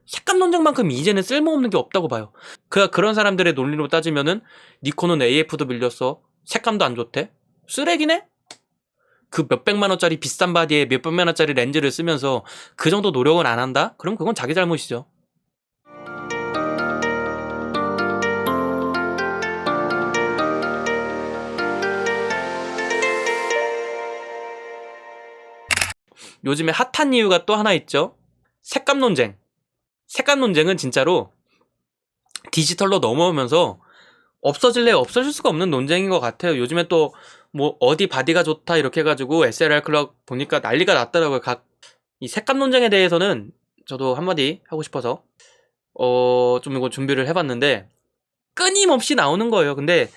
색감 논쟁만큼 이제는 쓸모없는 게 없다고 봐요. 그런 사람들의 논리로 따지면은 니콘은 AF도 밀렸어. 색감도 안 좋대. 쓰레기네? 그 몇백만 원짜리 비싼 바디에 몇백만 원짜리 렌즈를 쓰면서 그 정도 노력은 안 한다? 그럼 그건 자기 잘못이죠. 요즘에 핫한 이유가 또 하나 있죠. 색감 논쟁. 색감 논쟁은 진짜로 디지털로 넘어오면서 없어질래 없어질 수가 없는 논쟁인 것 같아요. 요즘에 또 뭐 어디 바디가 좋다 이렇게 해가지고 SLR 클럽 보니까 난리가 났더라고요. 이 색감 논쟁에 대해서는 저도 한마디 하고 싶어서 좀 이거 준비를 해봤는데 끊임없이 나오는 거예요. 근데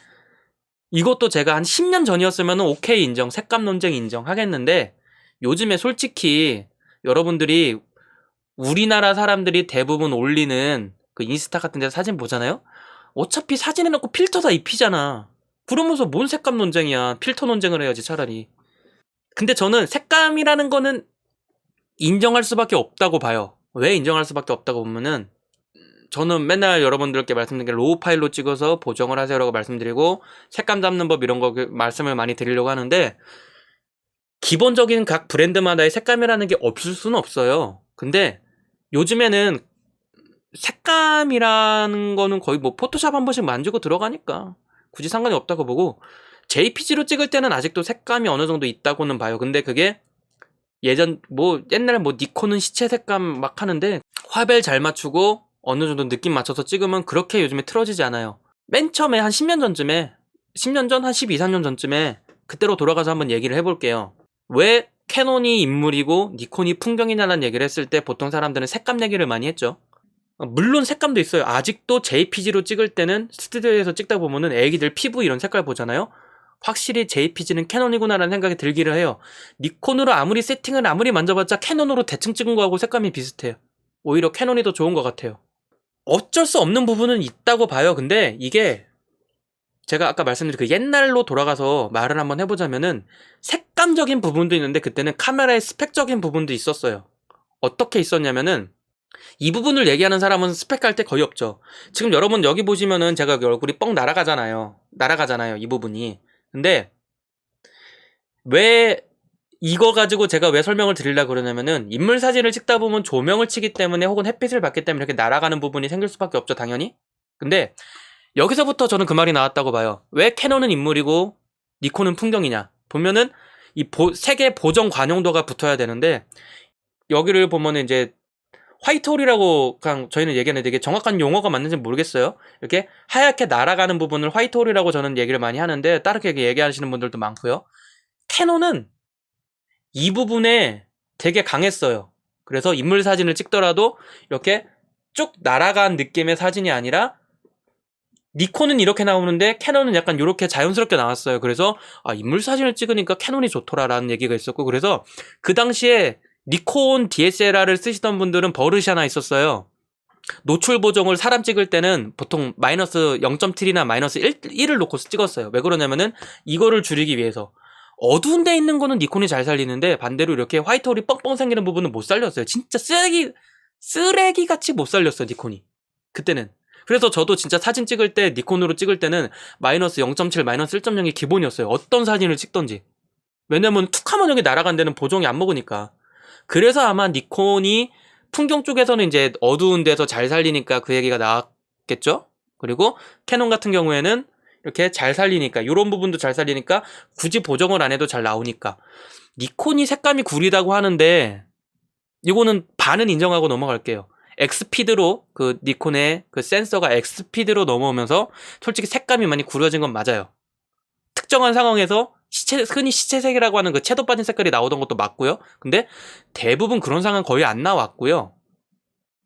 이것도 제가 한 10년 전이었으면 오케이 인정, 색감 논쟁 인정하겠는데 요즘에 솔직히 여러분들이 우리나라 사람들이 대부분 올리는 그 인스타 같은 데서 사진 보잖아요? 어차피 사진 해놓고 필터 다 입히잖아. 그러면서 뭔 색감 논쟁이야. 필터 논쟁을 해야지 차라리. 근데 저는 색감이라는 거는 인정할 수밖에 없다고 봐요. 왜 인정할 수밖에 없다고 보면은 저는 맨날 여러분들께 말씀드린 게 로우 파일로 찍어서 보정을 하세요라고 말씀드리고 색감 잡는 법 이런 거 말씀을 많이 드리려고 하는데 기본적인 각 브랜드마다의 색감이라는 게 없을 수는 없어요. 근데 요즘에는 색감이라는 거는 거의 뭐 포토샵 한 번씩 만지고 들어가니까 굳이 상관이 없다고 보고 JPG로 찍을 때는 아직도 색감이 어느 정도 있다고는 봐요. 근데 그게 옛날에 뭐 니콘은 시체 색감 막 하는데 화벨 잘 맞추고 어느 정도 느낌 맞춰서 찍으면 그렇게 요즘에 틀어지지 않아요. 맨 처음에 한 10년 전쯤에 10년 전? 한 12, 13년 전쯤에 그때로 돌아가서 한번 얘기를 해볼게요. 왜 캐논이 인물이고 니콘이 풍경이냐는 얘기를 했을 때 보통 사람들은 색감 얘기를 많이 했죠. 물론 색감도 있어요. 아직도 JPG로 찍을 때는 스튜디오에서 찍다 보면은 애기들 피부 이런 색깔 보잖아요. 확실히 JPG는 캐논이구나라는 생각이 들기를 해요. 니콘으로 아무리 세팅을 아무리 만져봤자 캐논으로 대충 찍은 거하고 색감이 비슷해요. 오히려 캐논이 더 좋은 것 같아요. 어쩔 수 없는 부분은 있다고 봐요. 근데 이게 제가 아까 말씀드린 그 옛날로 돌아가서 말을 한번 해보자면은 색감적인 부분도 있는데 그때는 카메라의 스펙적인 부분도 있었어요. 어떻게 있었냐면은 이 부분을 얘기하는 사람은 스펙할 때 거의 없죠. 지금 여러분 여기 보시면은 제가 여기 얼굴이 뻥 날아가잖아요. 이 부분이. 근데 왜 이거 가지고 제가 왜 설명을 드리려고 그러냐면은 인물 사진을 찍다 보면 조명을 치기 때문에 혹은 햇빛을 받기 때문에 이렇게 날아가는 부분이 생길 수밖에 없죠, 당연히. 근데 여기서부터 저는 그 말이 나왔다고 봐요. 왜 캐논은 인물이고 니콘은 풍경이냐. 보면은 이 색의 보정 관용도가 붙어야 되는데 여기를 보면은 이제 화이트홀이라고 그냥 저희는 얘기하는데 되게 정확한 용어가 맞는지 모르겠어요. 이렇게 하얗게 날아가는 부분을 화이트홀이라고 저는 얘기를 많이 하는데 다르게 얘기하시는 분들도 많고요. 캐논은 이 부분에 되게 강했어요. 그래서 인물 사진을 찍더라도 이렇게 쭉 날아간 느낌의 사진이 아니라 니콘은 이렇게 나오는데 캐논은 약간 이렇게 자연스럽게 나왔어요. 그래서 인물 사진을 찍으니까 캐논이 좋더라라는 얘기가 있었고 그래서 그 당시에 니콘 DSLR을 쓰시던 분들은 버릇이 하나 있었어요. 노출 보정을 사람 찍을 때는 보통 마이너스 0.7이나 마이너스 1을 놓고 찍었어요. 왜 그러냐면은 이거를 줄이기 위해서. 어두운 데 있는 거는 니콘이 잘 살리는데 반대로 이렇게 화이트홀이 뻥뻥 생기는 부분은 못 살렸어요. 진짜 쓰레기같이 못 살렸어요, 니콘이. 그때는. 그래서 저도 진짜 사진 찍을 때 니콘으로 찍을 때는 마이너스 0.7, 마이너스 1.0이 기본이었어요. 어떤 사진을 찍던지. 왜냐면 툭 하면 여기 날아간 데는 보정이 안 먹으니까. 그래서 아마 니콘이 풍경 쪽에서는 이제 어두운 데서 잘 살리니까 그 얘기가 나왔겠죠? 그리고 캐논 같은 경우에는 이렇게 잘 살리니까 이런 부분도 잘 살리니까 굳이 보정을 안 해도 잘 나오니까 니콘이 색감이 구리다고 하는데 이거는 반은 인정하고 넘어갈게요. 엑스피드로 그 니콘의 그 센서가 엑스피드로 넘어오면서 솔직히 색감이 많이 구려진 건 맞아요. 특정한 상황에서 흔히 시체색이라고 하는 그 채도 빠진 색깔이 나오던 것도 맞고요. 근데 대부분 그런 상황 거의 안 나왔고요.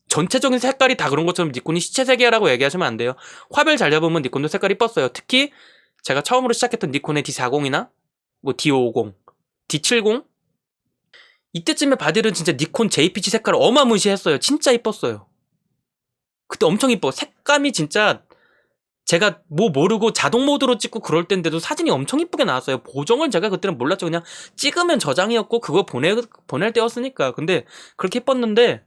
전체적인 색깔이 다 그런 것처럼 니콘이 시체색이라고 얘기하시면 안 돼요. 화별 잘 잡으면 니콘도 색깔이 이뻤어요. 특히 제가 처음으로 시작했던 니콘의 D40이나 뭐 D50, D70 이때쯤에 바디는 진짜 니콘 JPG 색깔 어마무시했어요. 진짜 이뻤어요. 그때 엄청 이뻐. 색감이 진짜 제가 뭐 모르고 자동 모드로 찍고 그럴 때인데도 사진이 엄청 이쁘게 나왔어요. 보정을 제가 그때는 몰랐죠. 그냥 찍으면 저장이었고 그거 보낼 때였으니까. 근데 그렇게 이뻤는데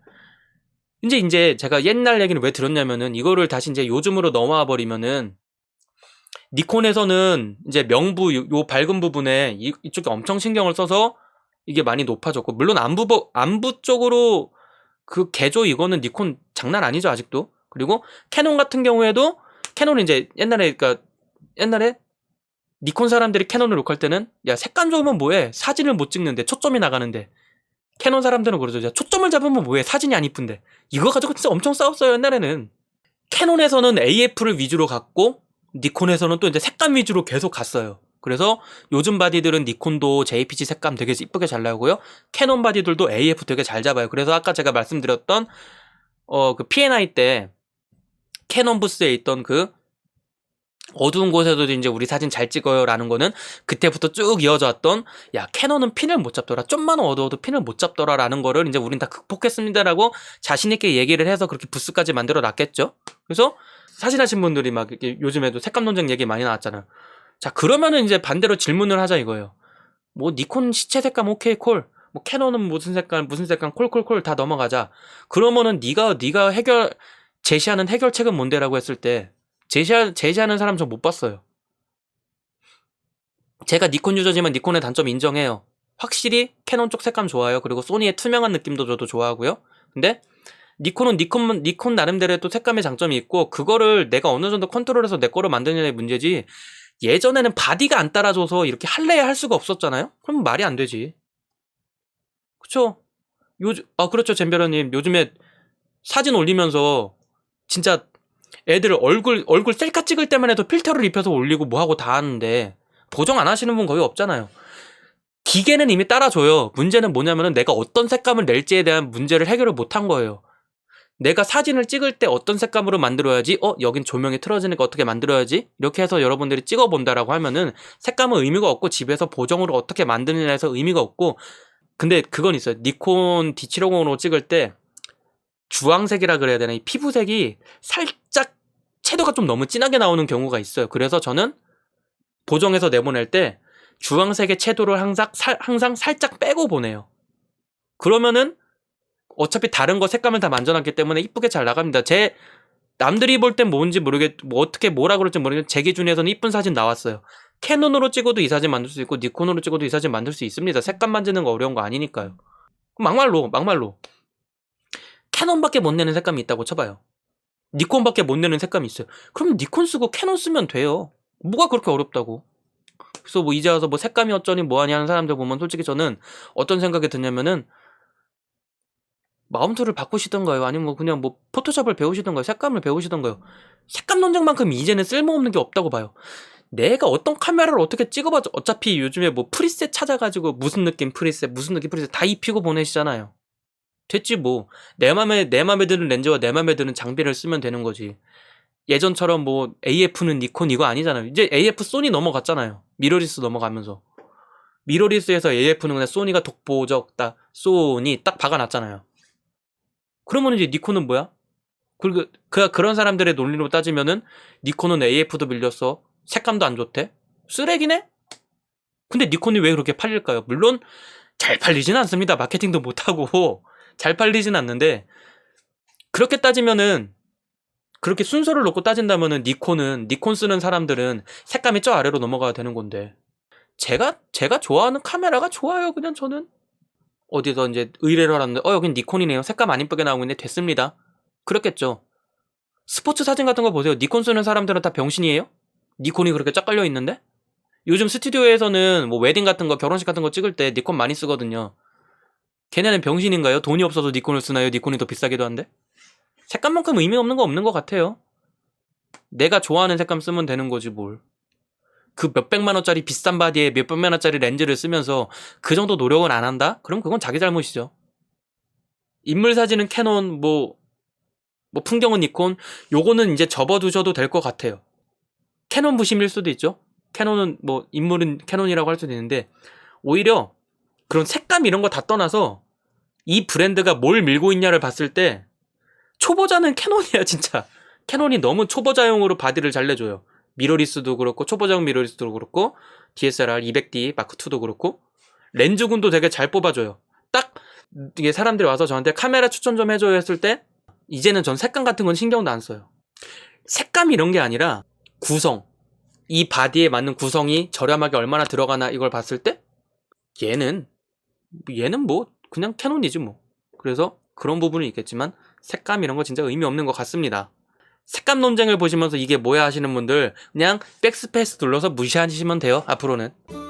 이제 제가 옛날 얘기를 왜 들었냐면은 이거를 다시 이제 요즘으로 넘어와 버리면은 니콘에서는 이제 명부 요 밝은 부분에 이쪽에 엄청 신경을 써서 이게 많이 높아졌고, 물론 안부 쪽으로 그 개조 이거는 니콘 장난 아니죠 아직도. 그리고 캐논 같은 경우에도 캐논은 이제 옛날에 니콘 사람들이 캐논을 욕할 때는 야 색감 좋으면 뭐해, 사진을 못 찍는데 초점이 나가는데. 캐논 사람들은 그러죠. 야, 초점을 잡으면 뭐해, 사진이 안 이쁜데. 이거 가지고 진짜 엄청 싸웠어요 옛날에는. 캐논에서는 AF를 위주로 갔고 니콘에서는 또 이제 색감 위주로 계속 갔어요. 그래서 요즘 바디들은 니콘도 JPG 색감 되게 이쁘게 잘 나오고요. 캐논 바디들도 AF 되게 잘 잡아요. 그래서 아까 제가 말씀드렸던 그 P&I 때 캐논 부스에 있던 그 어두운 곳에도 이제 우리 사진 잘 찍어요 라는 거는 그때부터 쭉 이어져 왔던, 야 캐논은 핀을 못 잡더라, 좀만 어두워도 핀을 못 잡더라 라는 거를 이제 우린 다 극복했습니다 라고 자신있게 얘기를 해서 그렇게 부스까지 만들어 놨겠죠. 그래서 사진 하신 분들이 막 이렇게 요즘에도 색감 논쟁 얘기 많이 나왔잖아요. 자 그러면은 이제 반대로 질문을 하자 이거예요. 뭐 니콘 시체 색감 오케이 콜, 뭐 캐논은 무슨 색감 콜 다 넘어가자. 그러면은 네가 제시하는 해결책은 뭔데라고 했을 때 제시하는 사람 저 못 봤어요. 제가 니콘 유저지만 니콘의 단점 인정해요. 확실히 캐논 쪽 색감 좋아요. 그리고 소니의 투명한 느낌도 저도 좋아하고요. 근데 니콘은 니콘 나름대로의 또 색감의 장점이 있고, 그거를 내가 어느 정도 컨트롤해서 내 거로 만드느냐의 문제지, 예전에는 바디가 안 따라줘서 이렇게 할래야 할 수가 없었잖아요? 그럼 말이 안 되지. 그쵸? 그렇죠, 잼별러님. 요즘에 사진 올리면서 진짜 애들 얼굴 셀카 찍을 때만 해도 필터를 입혀서 올리고 뭐하고 다 하는데 보정 안 하시는 분 거의 없잖아요. 기계는 이미 따라줘요. 문제는 뭐냐면은 내가 어떤 색감을 낼지에 대한 문제를 해결을 못한 거예요. 내가 사진을 찍을 때 어떤 색감으로 만들어야지, 여긴 조명이 틀어지니까 어떻게 만들어야지, 이렇게 해서 여러분들이 찍어본다라고 하면은 색감은 의미가 없고 집에서 보정으로 어떻게 만드느냐 해서 의미가 없고. 근데 그건 있어요. 니콘 D750으로 찍을 때 주황색이라 그래야 되나, 이 피부색이 살짝 채도가 좀 너무 진하게 나오는 경우가 있어요. 그래서 저는 보정해서 내보낼 때 주황색의 채도를 항상 살짝 빼고 보내요. 그러면은 어차피 다른 거 색감을 다 만져놨기 때문에 이쁘게 잘 나갑니다. 남들이 볼 땐 뭔지 어떻게 뭐라 그럴지 모르겠는데 제 기준에서는 이쁜 사진 나왔어요. 캐논으로 찍어도 이 사진 만들 수 있고 니콘으로 찍어도 이 사진 만들 수 있습니다. 색감 만드는 거 어려운 거 아니니까요. 막말로 캐논밖에 못 내는 색감이 있다고 쳐봐요. 니콘밖에 못 내는 색감이 있어요. 그럼 니콘 쓰고 캐논 쓰면 돼요. 뭐가 그렇게 어렵다고. 그래서 뭐 이제 와서 뭐 색감이 어쩌니 뭐하니 하는 사람들 보면 솔직히 저는 어떤 생각이 드냐면은 마운트를 바꾸시던가요, 아니면 뭐 그냥 뭐 포토샵을 배우시던가요, 색감을 배우시던가요. 색감 논쟁만큼 이제는 쓸모없는 게 없다고 봐요. 내가 어떤 카메라를 어떻게 찍어봐도 어차피 요즘에 뭐 프리셋 찾아가지고 무슨 느낌 프리셋 다 입히고 보내시잖아요. 됐지 뭐. 내 맘에 드는 렌즈와 내 맘에 드는 장비를 쓰면 되는 거지. 예전처럼 뭐 AF는 니콘 이거 아니잖아요. 이제 AF 소니 넘어갔잖아요. 미러리스 넘어가면서. 미러리스에서 AF는 그냥 소니가 독보적 딱 소니 딱 박아놨잖아요. 그러면 이제 니콘은 뭐야? 그리고 그런 사람들의 논리로 따지면은 니콘은 AF도 밀렸어, 색감도 안 좋대, 쓰레기네? 근데 니콘이 왜 그렇게 팔릴까요? 물론 잘 팔리진 않습니다. 마케팅도 못하고 잘 팔리진 않는데, 그렇게 따지면은, 그렇게 순서를 놓고 따진다면은 니콘 쓰는 사람들은 색감이 저 아래로 넘어가야 되는 건데, 제가 좋아하는 카메라가 좋아요. 그냥 저는 어디서 이제 의뢰를 하는데 여긴 니콘이네요, 색감 안 이쁘게 나오고 있네, 됐습니다. 그렇겠죠. 스포츠 사진 같은 거 보세요. 니콘 쓰는 사람들은 다 병신이에요? 니콘이 그렇게 쫙 깔려 있는데? 요즘 스튜디오에서는 뭐 웨딩 같은 거, 결혼식 같은 거 찍을 때 니콘 많이 쓰거든요. 걔네는 병신인가요? 돈이 없어서 니콘을 쓰나요? 니콘이 더 비싸기도 한데? 색감만큼 의미 없는 거 없는 것 같아요. 내가 좋아하는 색감 쓰면 되는 거지 뭘. 그 몇백만원짜리 비싼 바디에 몇백만원짜리 렌즈를 쓰면서 그 정도 노력은 안 한다? 그럼 그건 자기 잘못이죠. 인물 사진은 캐논, 뭐 풍경은 니콘, 요거는 이제 접어두셔도 될 것 같아요. 캐논 부심일 수도 있죠. 캐논은 뭐 인물은 캐논이라고 할 수도 있는데, 오히려 그런 색감 이런 거 다 떠나서 이 브랜드가 뭘 밀고 있냐를 봤을 때 초보자는 캐논이야 진짜. 캐논이 너무 초보자용으로 바디를 잘 내줘요. 미러리스도 그렇고, 초보자용 미러리스도 그렇고, DSLR 200D 마크2도 그렇고, 렌즈군도 되게 잘 뽑아줘요. 딱 이게 사람들이 와서 저한테 카메라 추천 좀 해줘요 했을 때 이제는 전 색감 같은 건 신경도 안 써요. 색감 이런 게 아니라 구성, 이 바디에 맞는 구성이 저렴하게 얼마나 들어가나 이걸 봤을 때 얘는 뭐 그냥 캐논이지 뭐. 그래서 그런 부분은 있겠지만 색감 이런 거 진짜 의미 없는 것 같습니다. 색감 논쟁을 보시면서 이게 뭐야 하시는 분들 그냥 백스페이스 눌러서 무시하시면 돼요. 앞으로는.